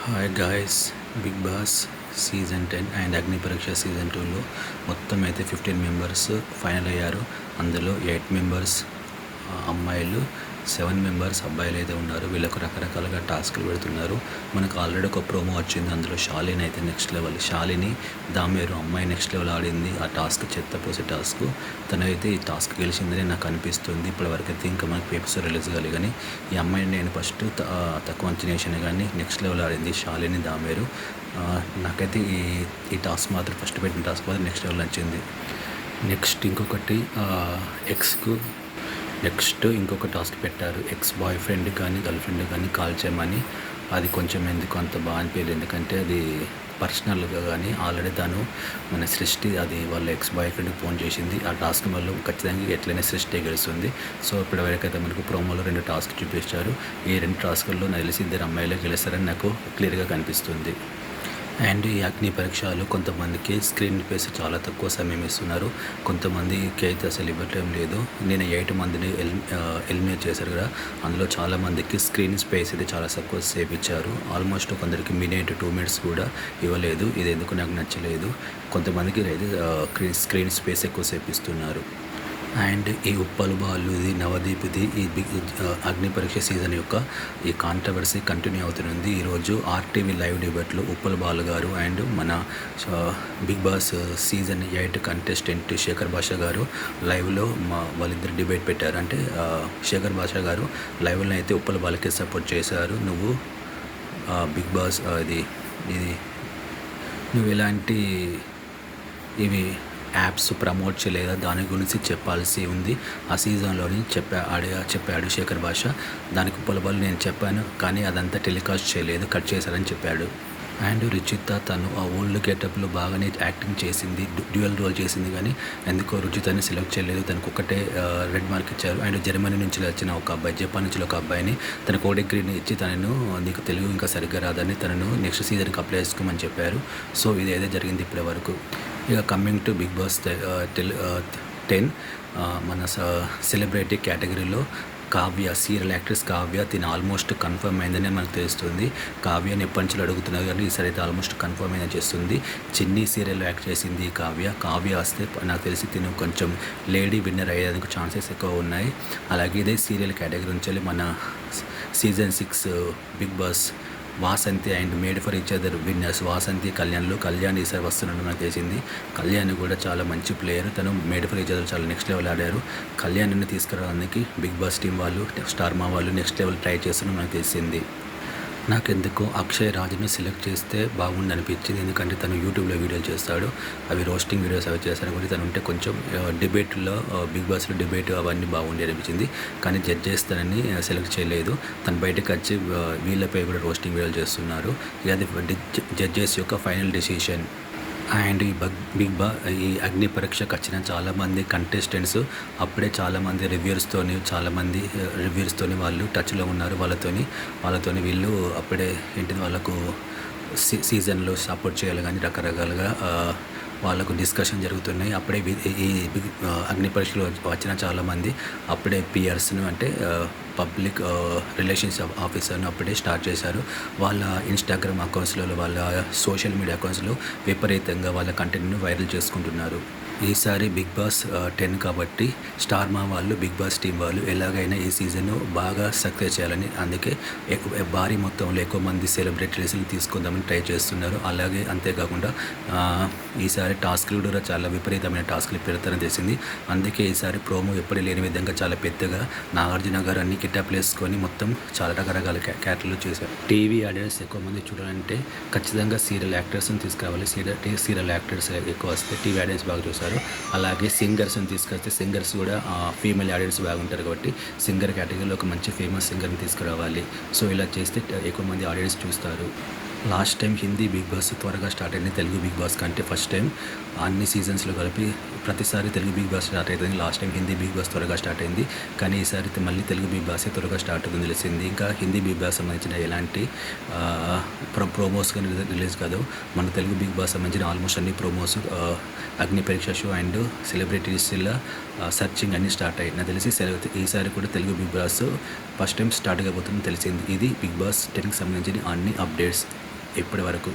Hi guys, big boss season 10 and Agni Pariksha season 2లో మొత్తం అయితే 15 మెంబర్స్ ఫైనల్ అయ్యారు. అందులో 8 మెంబర్స్ అమ్మాయిలు, 7 మెంబర్స్ అబ్బాయిలు అయితే ఉన్నారు. వీళ్ళకు రకరకాలుగా టాస్క్లు పెడుతున్నారు. మనకు ఆల్రెడీ ఒక ప్రోమో వచ్చింది. అందులో శాలిని అయితే నెక్స్ట్ లెవెల్, శాలిని దామేరు అమ్మాయి నెక్స్ట్ లెవెల్ ఆడింది. ఆ టాస్క్ చెత్త పోసే టాస్క్. తనైతే ఈ టాస్క్ గెలిచిందని నాకు అనిపిస్తుంది. ఇప్పటివరకు అయితే ఇంకా మనకి ఎపిసోడ్ రిలీజ్ కాలి, కానీ ఈ అమ్మాయిని నేను ఫస్ట్ తక్కువ అంచనా వేసాను, కానీ నెక్స్ట్ లెవెల్ ఆడింది శాలిని దామేరు. నాకైతే ఈ టాస్క్ మాత్రం ఫస్ట్ పెట్టిన టాస్క్ మాత్రం నెక్స్ట్ లెవెల్ నచ్చింది. ఇంకొకటి ఇంకొక టాస్క్ పెట్టారు. ఎక్స్ బాయ్ ఫ్రెండ్ కానీ గర్ల్ ఫ్రెండ్ కానీ కాల్ చేయమని. అది కొంచెం ఎందుకు అంత బాగా అనిపించలేదు, ఎందుకంటే అది పర్సనల్గా కానీ ఆల్రెడీ తను మన సృష్టి అది వాళ్ళ ఎక్స్ బాయ్ ఫ్రెండ్కి ఫోన్ చేసింది. ఆ టాస్క్ వల్ల ఖచ్చితంగా ఎట్లయినా సృష్టి గెలుస్తుంది. సో ఇప్పటివరకైతే మనకు ప్రోమోలో 2 టాస్క్ చూపించారు. ఈ 2 టాస్కుల్లో నాకు తెలిసి 2 అమ్మాయిలే గెలుస్తారని నాకు క్లియర్గా కనిపిస్తుంది. అండ్ ఈ అగ్ని పరీక్షలు కొంతమందికి స్క్రీన్ స్పేస్ చాలా తక్కువ సమయం ఇస్తున్నారు, కొంతమందికి అయితే అసలు ఇవ్వటం లేదు. నేను 8 మందిని ఎలిమినేట్ చేశారు కదా, అందులో చాలామందికి స్క్రీన్ స్పేస్ అయితే చాలా తక్కువ సేపు ఇచ్చారు. ఆల్మోస్ట్ కొందరికి మినిట్ 2 మినిట్స్ కూడా ఇవ్వలేదు. ఇది ఎందుకు నాకు నచ్చలేదు. కొంతమందికి అయితే స్క్రీన్ స్పేస్ ఎక్కువసేపు ఇస్తున్నారు. అండ్ ఈ ఉప్పల్ బాలు, ఇది నవదీప్ది ఈ అగ్ని పరీక్ష సీజన్ యొక్క ఈ కాంట్రవర్సీ కంటిన్యూ అవుతుంది. ఈరోజు ఆర్టీవీ లైవ్ డిబేట్లో ఉప్పల్ బాలు గారు అండ్ మన big boss season 8 contestant Shekhar Basha గారు లైవ్లో వాళ్ళిద్దరు డిబేట్ పెట్టారు. అంటే శేఖర్ భాషా గారు లైవ్లో అయితే ఉప్పల్ బాలకే సపోర్ట్ చేశారు. నువ్వు బిగ్ బాస్ ఇది నువ్వు ఇలాంటి ఇవి యాప్స్ ప్రమోట్ చేయలేదా, దాని గురించి చెప్పాల్సి ఉంది. ఆ సీజన్లోని చెప్పాడు శేఖర్ భాష. దానికి పొలబలు నేను చెప్పాను, కానీ అదంతా టెలికాస్ట్ చేయలేదు, కట్ చేశారని చెప్పాడు. అండ్ రుచిత తను ఆ ఓల్డ్ గెటప్లో బాగానే యాక్టింగ్ చేసింది, డ్యూయల్ రోల్ చేసింది, కానీ ఎందుకో రుచితని సెలెక్ట్ చేయలేదు. తనకు ఒక్కటే రెడ్ మార్క్ ఇచ్చారు. అండ్ జర్మనీ నుంచి వచ్చిన ఒక అబ్బాయి, జపాన్ నుంచి ఒక అబ్బాయిని తనకు ఓ డిగ్రీని ఇచ్చి తనను నీకు తెలుగు ఇంకా సరిగ్గా రాదని తనను నెక్స్ట్ సీజన్కి అప్లై చేసుకోమని చెప్పారు. సో ఇది ఏదో జరిగింది ఇప్పటి వరకు. ఇక కమింగ్ టు బిగ్ బాస్ 10 మన సెలబ్రిటీ కేటగిరీలో కావ్య, సీరియల్ యాక్ట్రెస్ కావ్య, తిని ఆల్మోస్ట్ కన్ఫర్మ్ అయిందని మనకు తెలుస్తుంది. కావ్యని ఎప్పటి నుంచి అడుగుతున్నారు, కానీ ఈసారి అయితే ఆల్మోస్ట్ కన్ఫర్మ్ అయిందని చేస్తుంది. చిన్ని సీరియల్లో యాక్ట్ చేసింది కావ్య వస్తే నాకు తెలిసి తిను కొంచెం లేడీ విన్నర్ అయ్యేందుకు ఛాన్సెస్ ఎక్కువ ఉన్నాయి. అలాగే ఇదే సీరియల్ కేటగిరీ నుంచి మన season 6 big boss Vasanthi and made for each other winners Vasanthi, Kalyan ఈసారి వస్తున్నట్టు నాకు తెలిసింది. కళ్యాణ్ కూడా చాలా మంచి ప్లేయర్. తను మేడ్ ఫర్ ఈచ్ అదర్ చాలా నెక్స్ట్ లెవెల్ ఆడారు. కళ్యాణ్ని తీసుకురావడానికి బిగ్ బాస్ టీం వాళ్ళు, స్టార్మా వాళ్ళు నెక్స్ట్ లెవెల్ ట్రై చేస్తున్నట్టు నాకు తెలిసింది. నాకెందుకో అక్షయ్ రాజుని సెలెక్ట్ చేస్తే బాగుండి అనిపించింది, ఎందుకంటే తను యూట్యూబ్లో వీడియోలు చేస్తాడు, అవి రోస్టింగ్ వీడియోస్ అవి చేస్తాడు. కూడా తను ఉంటే కొంచెం డిబేట్లో బిగ్ బాస్లో డిబేట్ అవన్నీ బాగుండి అనిపించింది. కానీ జడ్జెస్ తనని సెలెక్ట్ చేయలేదు. తను బయటకు వచ్చి వీళ్ళపై కూడా రోస్టింగ్ వీడియోలు చేస్తున్నారు. అది జడ్జెస్ యొక్క ఫైనల్ డెసిషన్. అండ్ ఈ అగ్ని పరీక్షకు వచ్చిన చాలామంది కంటెస్టెంట్స్ అప్పుడే చాలామంది రివ్యూర్స్తోని వాళ్ళు టచ్లో ఉన్నారు. వాళ్ళతోని వీళ్ళు అప్పుడే ఏంటిది వాళ్ళకు సీజన్లో సపోర్ట్ చేయాలి, కానీ రకరకాలుగా వాళ్ళకు డిస్కషన్ జరుగుతున్నాయి. అప్పుడే ఈ అగ్ని పరీక్షలో వచ్చిన చాలామంది అప్పుడే పిఆర్స్ను అంటే పబ్లిక్ రిలేషన్స్ ఆఫీసర్ను అప్పుడే స్టార్ట్ చేశారు. వాళ్ళ ఇన్స్టాగ్రామ్ అకౌంట్స్లో, వాళ్ళ సోషల్ మీడియా అకౌంట్స్లో విపరీతంగా వాళ్ళ కంటెంట్ను వైరల్ చేసుకుంటున్నారు. ఈసారి బిగ్ బాస్ 10 కాబట్టి స్టార్మా వాళ్ళు, బిగ్ బాస్ టీం వాళ్ళు ఎలాగైనా ఈ సీజన్ బాగా సక్సెస్ చేయాలని, అందుకే భారీ మొత్తంలో ఎక్కువ మంది సెలబ్రిటీస్ని తీసుకుందామని ట్రై చేస్తున్నారు. అలాగే అంతేకాకుండా ఈసారి టాస్క్లు కూడా చాలా విపరీతమైన టాస్క్లు పెడతారని తెలిసింది. అందుకే ఈసారి ప్రోమో ఎప్పుడు లేని విధంగా చాలా పెద్దగా నాగార్జున గారు అన్ని కిటాప్లు వేసుకొని మొత్తం చాలా రకరకాల క్యారెక్టర్లు చేశారు. టీవీ ఆడియన్స్ ఎక్కువ మంది చూడాలంటే ఖచ్చితంగా సీరియల్ యాక్టర్స్ని తీసుకురావాలి. సీరియల్ యాక్టర్స్ ఎక్కువ వస్తే టీవీ ఆడియన్స్ బాగా చూస్తారు. అలాగే సింగర్స్ని తీసుకొస్తే సింగర్స్ కూడా ఫీమేల్ ఆడియన్స్ బాగుంటారు, కాబట్టి సింగర్ కేటగిరీలో ఒక మంచి ఫేమస్ సింగర్ని తీసుకురావాలి. సో ఇలా చేస్తే ఎక్కువ మంది ఆడియన్స్ చూస్తారు. Last time Hindi big boss త్వరగా స్టార్ట్ అయింది తెలుగు బిగ్ బాస్ కంటే. ఫస్ట్ టైం అన్ని సీజన్స్లో కలిపి ప్రతిసారి తెలుగు బిగ్ బాస్ స్టార్ట్ అవుతుంది. Last time Hindi big boss త్వరగా స్టార్ట్ అయింది, కానీ ఈసారి మళ్ళీ తెలుగు బిగ్ బాస్ త్వరగా స్టార్ట్ అవుతుంది తెలిసింది. ఇంకా హిందీ బిగ్ బాస్ సంబంధించిన ఎలాంటి ప్రోమోస్ కానీ రిలీజ్ కాదు. మన తెలుగు బిగ్ బాస్ సంబంధించిన ఆల్మోస్ట్ అన్ని promos, Agni Pariksha show and సెలబ్రిటీస్ల సర్చింగ్ అన్నీ స్టార్ట్ అయ్యాయి. నాకు తెలిసి ఈసారి కూడా Telugu big Boss first time start కాబోతుందని తెలిసింది. ఇది బిగ్ బాస్ 10కి సంబంధించిన అన్ని అప్డేట్స్. ఇప్పటి వరకు.